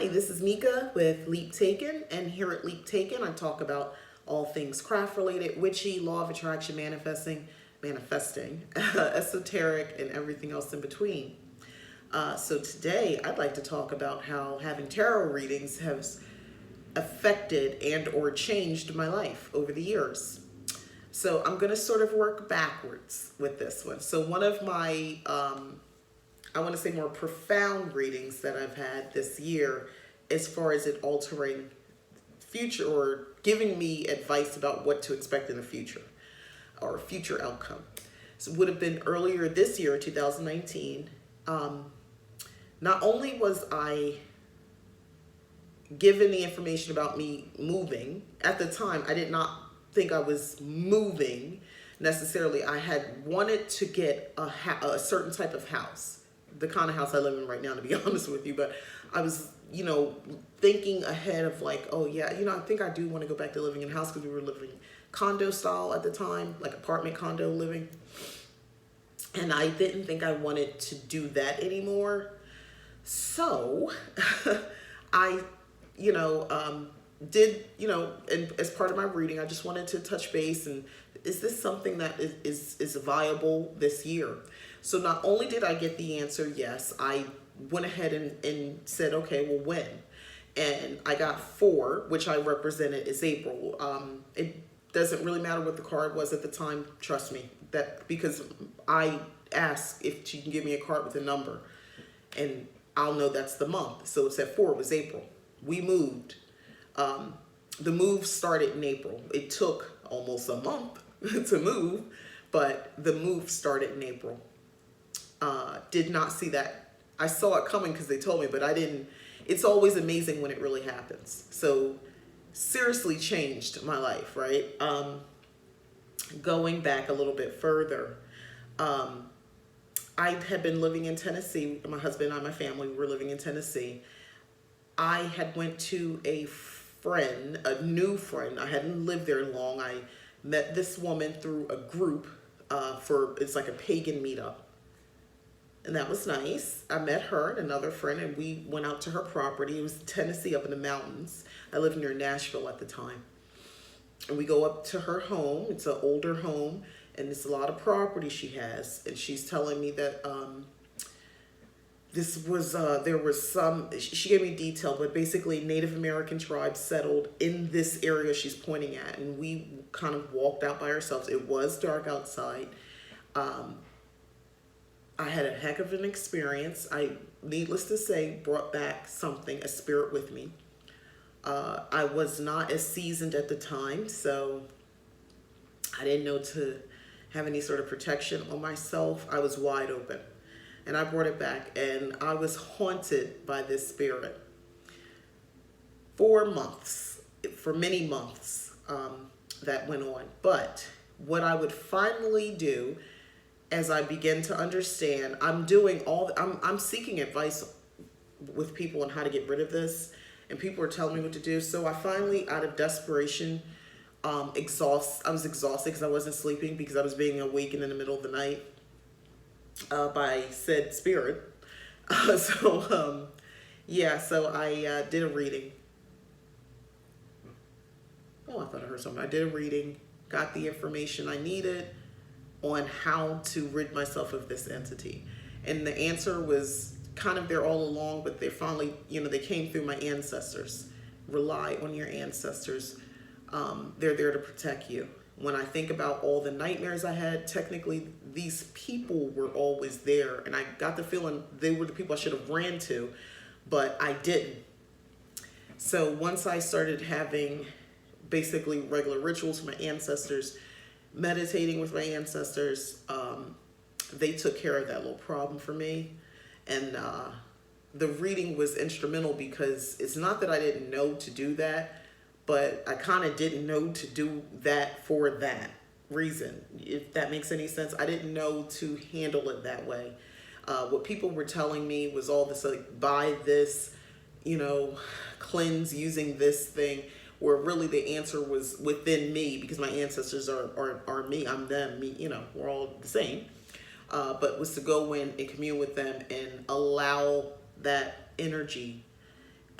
Hi, this is Nika with Leap Taken, and here at Leap Taken, I talk about all things craft related, witchy, law of attraction, manifesting, esoteric, and everything else in between. So today, I'd like to talk about how having tarot readings has affected and or changed my life over the years. So I'm going to sort of work backwards with this one. So one of my I want to say more profound readings that I've had this year as far as it altering future or giving me advice about what to expect in the future or future outcome. So it would have been earlier this year, 2019. Not only was I given the information about me moving, at the time I did not think I was moving necessarily. I had wanted to get a certain type of house, the kind of house I live in right now, to be honest with you. But I was, thinking ahead of like, oh yeah, I think I do want to go back to living in a house because we were living condo style at the time, like apartment condo living. And I didn't think I wanted to do that anymore. So I, and as part of my reading, I just wanted to touch base and is this something that is viable this year? So not only did I get the answer, yes, I went ahead and said, okay, well, when? And I got 4, which I represented as April. It doesn't really matter what the card was at the time, trust me, that because I asked if she can give me a card with a number and I'll know that's the month. So it said 4, it was April. We moved. The move started in April. It took almost a month to move, but the move started in April. Did not see that. I saw it coming because they told me, but I didn't. It's always amazing when it really happens. So seriously changed my life, right? Going back a little bit further, I had been living in Tennessee. My husband and I, my family, were living in Tennessee. I had went to a new friend. I hadn't lived there long. I met this woman through a group it's like a pagan meetup. And that was nice. I met her and another friend and we went out to her property. It was Tennessee up in the mountains. I lived near Nashville at the time. And we go up to her home. It's an older home and it's a lot of property she has. And she's telling me that there was she gave me detail, but basically Native American tribes settled in this area she's pointing at. And we kind of walked out by ourselves. It was dark outside. I had a heck of an experience. I, needless to say, brought back a spirit with me. I was not as seasoned at the time, so I didn't know to have any sort of protection on myself. I was wide open. And I brought it back, and I was haunted by this spirit for many months that went on. But what I would finally do as I begin to understand, I'm seeking advice with people on how to get rid of this, and people are telling me what to do. So I finally, out of desperation, I was exhausted because I wasn't sleeping because I was being awakened in the middle of the night by said spirit. So I did a reading. Oh, I thought I heard something. I did a reading, got the information I needed on how to rid myself of this entity. And the answer was kind of there all along, but they finally, they came through my ancestors. Rely on your ancestors. They're there to protect you. When I think about all the nightmares I had, technically these people were always there. And I got the feeling they were the people I should have ran to, but I didn't. So once I started having basically regular rituals with my ancestors, meditating with my ancestors, they took care of that little problem for me. And the reading was instrumental because it's not that I didn't know to do that, but I kind of didn't know to do that for that reason, if that makes any sense. I didn't know to handle it that way. What people were telling me was all this, like, buy this, cleanse using this thing, where really the answer was within me because my ancestors are me, I'm them, me, we're all the same. But was to go in and commune with them and allow that energy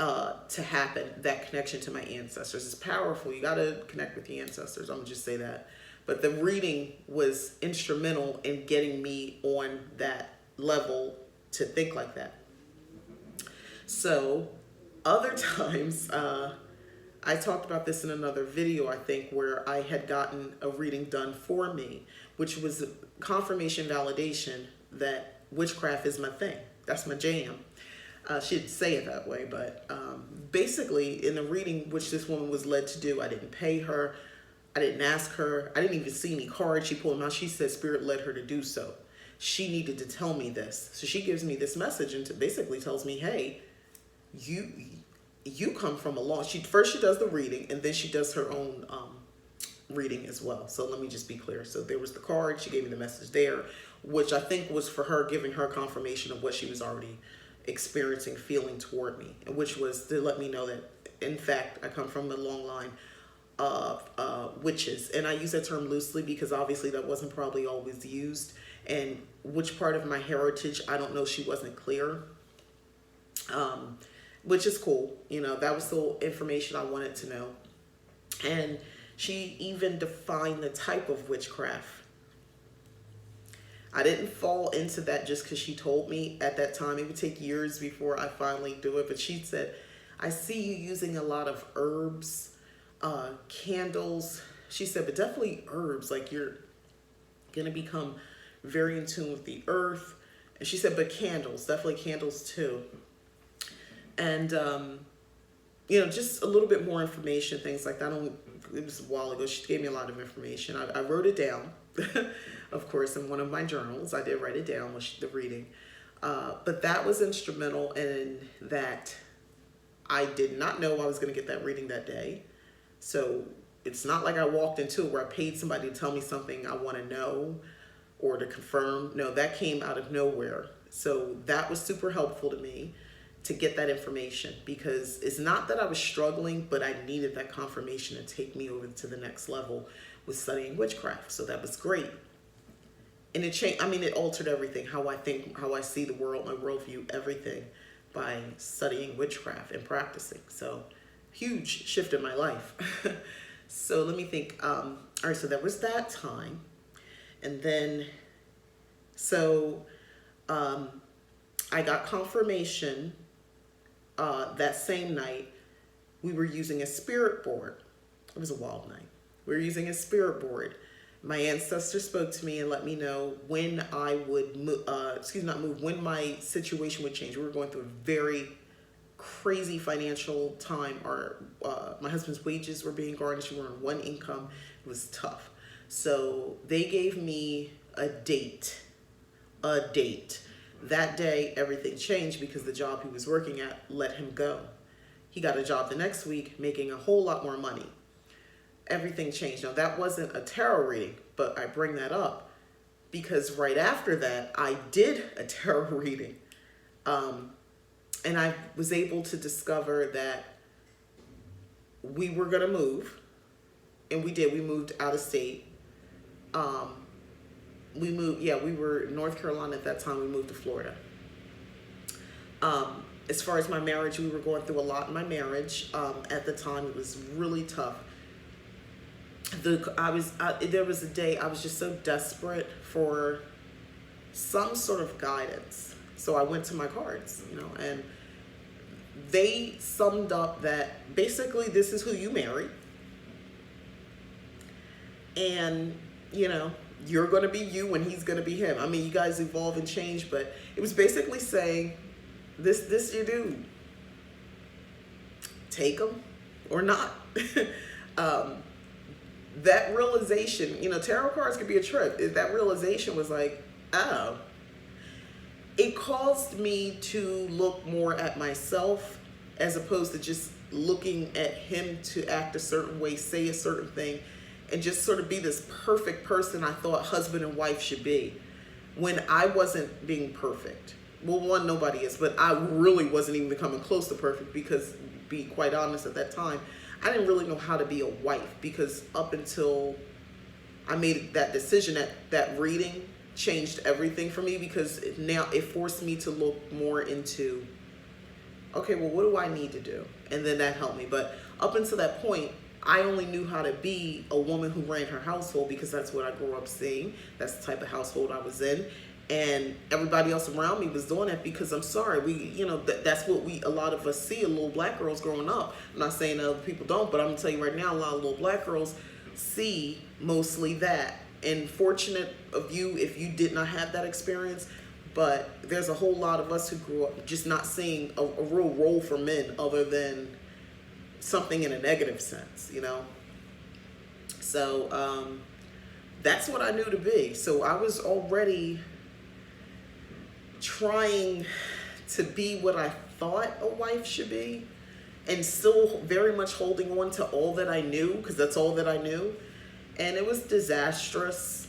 to happen, that connection to my ancestors. It's powerful. You got to connect with the ancestors. I'm going to just say that. But the reading was instrumental in getting me on that level to think like that. So other times, I talked about this in another video, I think, where I had gotten a reading done for me, which was confirmation validation that witchcraft is my thing. That's my jam. She didn't say it that way, but basically in the reading, which this woman was led to do, I didn't pay her. I didn't ask her. I didn't even see any cards. She pulled them out. She said Spirit led her to do so. She needed to tell me this. So she gives me this message and basically tells me, hey, you come from a long... She does the reading, and then she does her own reading as well. So let me just be clear. So there was the card. She gave me the message there, which I think was for her, giving her confirmation of what she was already experiencing, feeling toward me, which was to let me know that, in fact, I come from a long line of witches. And I use that term loosely because obviously that wasn't probably always used. And which part of my heritage, I don't know, she wasn't clear. Which is cool. You know, that was the information I wanted to know. And she even defined the type of witchcraft. I didn't fall into that just because she told me at that time. It would take years before I finally do it. But she said, I see you using a lot of herbs, candles. She said, but definitely herbs. Like you're going to become very in tune with the earth. And she said, but candles, definitely candles too. And, you know, just a little bit more information, things like that. It was a while ago. She gave me a lot of information. I wrote it down, of course, in one of my journals. I did write it down with the reading. But that was instrumental in that I did not know I was going to get that reading that day. So it's not like I walked into it where I paid somebody to tell me something I want to know or to confirm. No, that came out of nowhere. So that was super helpful to me to get that information, because it's not that I was struggling, but I needed that confirmation to take me over to the next level with studying witchcraft. So that was great. And it changed, I mean, it altered everything, how I think, how I see the world, my worldview, everything, by studying witchcraft and practicing. So huge shift in my life. So let me think. All right, so that was that time. And then, so I got confirmation that same night. We were using a spirit board. It was a wild night. We were using a spirit board. My ancestor spoke to me and let me know when I would move, when my situation would change. We were going through a very crazy financial time. My husband's wages were being garnished. We were on one income. It was tough. So they gave me a date. That day, everything changed because the job he was working at let him go. He got a job the next week, making a whole lot more money. Everything changed. Now, that wasn't a tarot reading, but I bring that up because right after that, I did a tarot reading. And I was able to discover that we were going to move. And we did. We moved out of state. We were in North Carolina at that time. We moved to Florida. As far as my marriage, we were going through a lot in my marriage. At the time, it was really tough. There was a day I was just so desperate for some sort of guidance. So I went to my cards, and they summed up that basically this is who you marry. And, you're going to be you and he's going to be him. I mean, you guys evolve and change, but it was basically saying, this your dude. Take him or not. That realization, tarot cards could be a trip. That realization was like, oh. It caused me to look more at myself as opposed to just looking at him to act a certain way, say a certain thing, and just sort of be this perfect person I thought husband and wife should be when I wasn't being perfect. Well, one, nobody is, but I really wasn't even coming close to perfect because, to be quite honest, at that time, I didn't really know how to be a wife because up until I made that decision, that reading changed everything for me because now it forced me to look more into okay, well, what do I need to do? And then that helped me. But up until that point, I only knew how to be a woman who ran her household because that's what I grew up seeing. That's the type of household I was in. And everybody else around me was doing that because I'm sorry, that's what a lot of us see, little black girls growing up. I'm not saying that other people don't, but I'm gonna tell you right now, a lot of little black girls see mostly that. And fortunate of you if you did not have that experience, but there's a whole lot of us who grew up just not seeing a real role for men other than something in a negative sense. So that's what I knew to be. So I was already trying to be what I thought a wife should be, and still very much holding on to all that I knew, because that's all that I knew. And it was disastrous.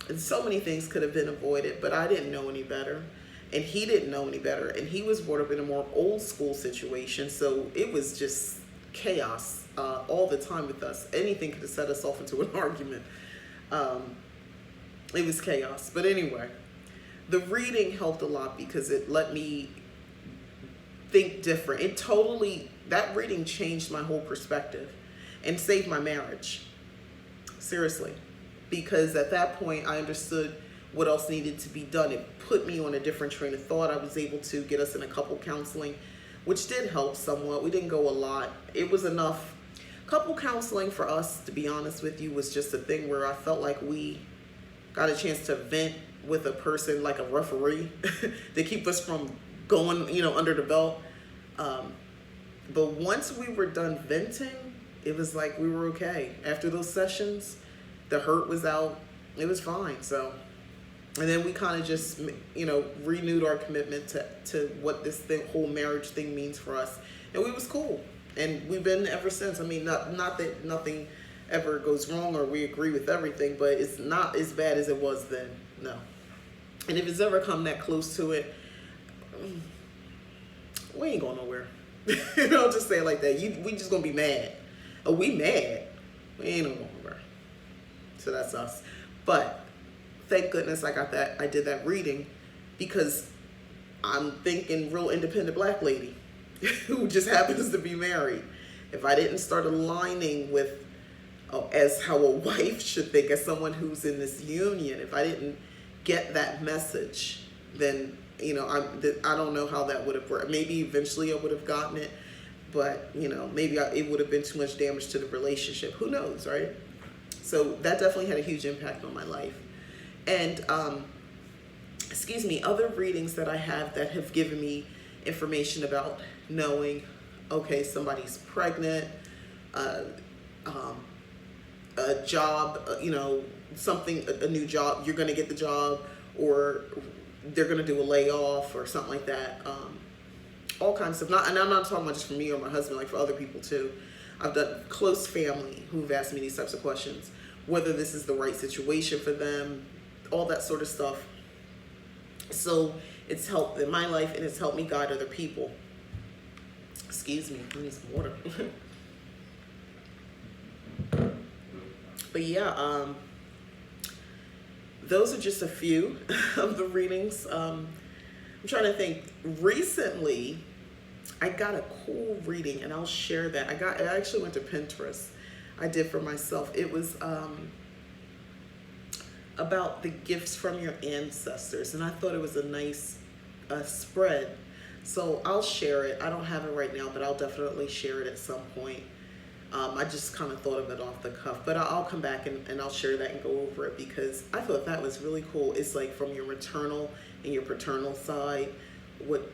And so many things could have been avoided, but I didn't know any better. And he didn't know any better. And he was brought up in a more old school situation. So it was just chaos all the time with us. Anything could have set us off into an argument. It was chaos. But anyway, the reading helped a lot because it let me think different. That reading changed my whole perspective and saved my marriage. Seriously. Because at that point, I understood what else needed to be done. It put me on a different train of thought. I was able to get us in a couple counseling, which did help somewhat. We didn't go a lot. It was enough. Couple counseling for us, to be honest with you, was just a thing where I felt like we got a chance to vent with a person like a referee to keep us from going, under the belt. But once we were done venting, it was like we were okay. After those sessions, the hurt was out. It was fine. So, and then we kind of just, renewed our commitment to what this whole marriage thing means for us. And we was cool. And we've been ever since. I mean, not that nothing ever goes wrong or we agree with everything, but it's not as bad as it was then. No. And if it's ever come that close to it, we ain't going nowhere. Just say it like that. We just gonna be mad. Oh, we mad. We ain't going nowhere. So that's us. But thank goodness I did that reading, because I'm thinking real independent black lady who just happens to be married. If I didn't start aligning with as how a wife should think, as someone who's in this union, if I didn't get that message, then I don't know how that would have worked. Maybe eventually I would have gotten it, but maybe it would have been too much damage to the relationship. Who knows, right? So that definitely had a huge impact on my life. And other readings that I have that have given me information about knowing, okay, somebody's pregnant, a job, a new job, you're going to get the job, or they're going to do a layoff or something like that. All kinds of stuff. And I'm not talking about just for me or my husband, like for other people too. I've done close family who've asked me these types of questions, whether this is the right situation for them, all that sort of stuff. So it's helped in my life, and it's helped me guide other people. Excuse me, I need some water. But yeah, those are just a few of the readings. I'm trying to think. Recently, I got a cool reading, and I'll share that. I actually went to Pinterest. I did for myself. It was about the gifts from your ancestors, and I thought it was a nice spread. So I'll share it. I don't have it right now, but I'll definitely share it at some point. I just kind of thought of it off the cuff, but I'll come back and I'll share that and go over it, because I thought that was really cool. It's like from your maternal and your paternal side, what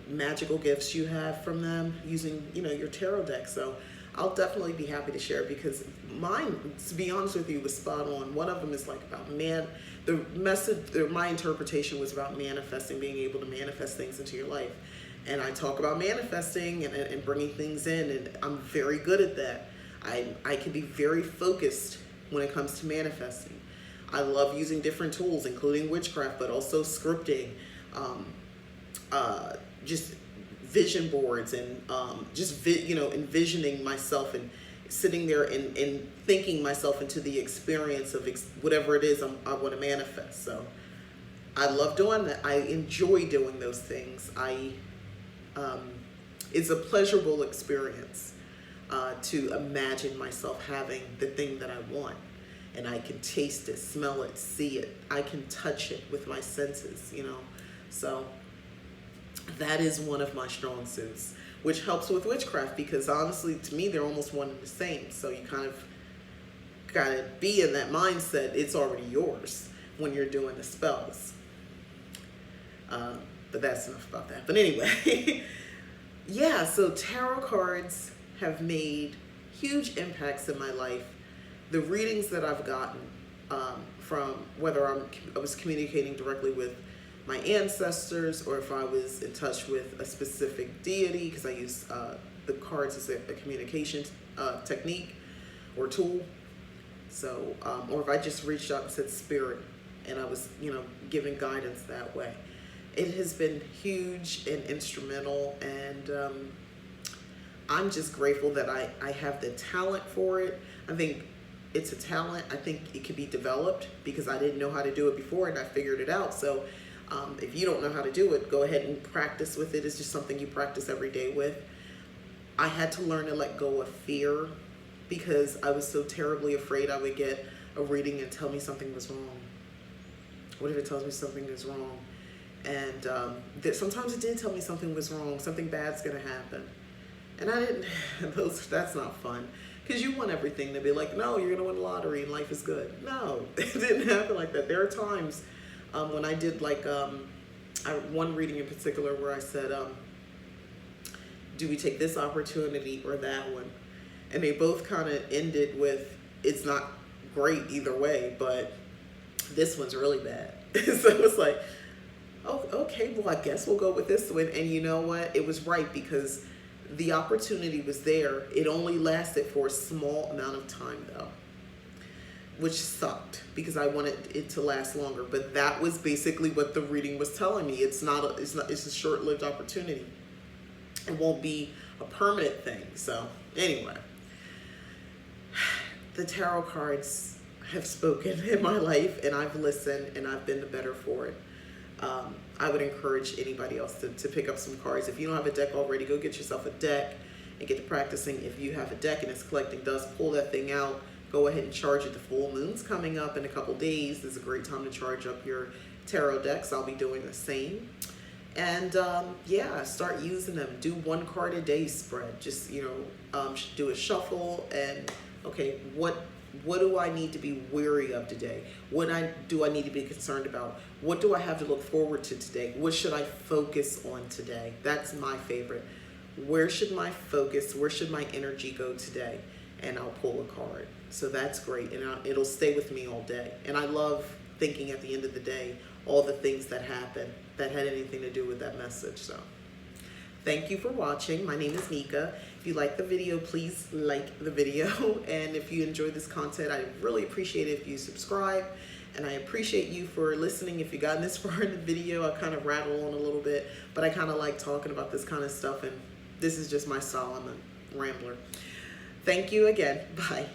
magical gifts you have from them using your tarot deck. So I'll definitely be happy to share, because mine, to be honest with you, was spot on. One of them is like about the message, my interpretation was about manifesting, being able to manifest things into your life. And I talk about manifesting and bringing things in, and I'm very good at that. I can be very focused when it comes to manifesting. I love using different tools, including witchcraft, but also scripting, just vision boards, and envisioning myself and sitting there and thinking myself into the experience of whatever it is I want to manifest. So I love doing that. I enjoy doing those things. it's a pleasurable experience to imagine myself having the thing that I want. And I can taste it, smell it, see it. I can touch it with my senses, you know. So that is one of my strong suits, which helps with witchcraft because honestly, to me, they're almost one and the same. So you kind of gotta be in that mindset. It's already yours when you're doing the spells. But that's enough about that. But anyway, yeah, so tarot cards have made huge impacts in my life. The readings that I've gotten from whether I was communicating directly with my ancestors or if I was in touch with a specific deity, because I use the cards as a communication technique or tool. So, or if I just reached out and said spirit and I was, you know, giving guidance that way. It has been huge and instrumental, and I'm just grateful that I have the talent for it. I think it's a talent. I think it could be developed because I didn't know how to do it before and I figured it out. So if you don't know how to do it, go ahead and practice with it. It's just something you practice every day with. I had to learn to let go of fear because I was so terribly afraid I would get a reading and tell me something was wrong. What if it tells me something is wrong? And sometimes it did tell me something was wrong, something bad's gonna happen. And I didn't, that's not fun. Because you want everything to be like, no, you're gonna win the lottery and life is good. No, it didn't happen like that. There are times when I did like, one reading in particular where I said, do we take this opportunity or that one? And they both kind of ended with, it's not great either way, but this one's really bad. So it was like, oh, okay, well, I guess we'll go with this one. And you know what? It was right because the opportunity was there. It only lasted for a small amount of time though, which sucked because I wanted it to last longer. But that was basically what the reading was telling me. It's a short-lived opportunity. It won't be a permanent thing. So anyway, the tarot cards have spoken in my life and I've listened and I've been the better for it. I would encourage anybody else to pick up some cards. If you don't have a deck already, go get yourself a deck and get to practicing. If you have a deck and it's collecting dust, pull that thing out. Go ahead and charge it. The full moon's coming up in a couple days. This is a great time to charge up your tarot decks. I'll be doing the same. And yeah, start using them. Do 1 card a day spread. Just, you know, do a shuffle and, okay, what do I need to be wary of today? What do I need to be concerned about? What do I have to look forward to today? What should I focus on today? That's my favorite. Where should my focus, where should my energy go today? And I'll pull a card. So that's great. And it'll stay with me all day. And I love thinking at the end of the day, all the things that happened that had anything to do with that message. So thank you for watching. My name is Nika. If you like the video, please like the video. And if you enjoy this content, I really appreciate it if you subscribe. And I appreciate you for listening. If you got this far in the video, I kind of rattle on a little bit, but I kind of like talking about this kind of stuff. And this is just my style. I'm a rambler. Thank you again. Bye.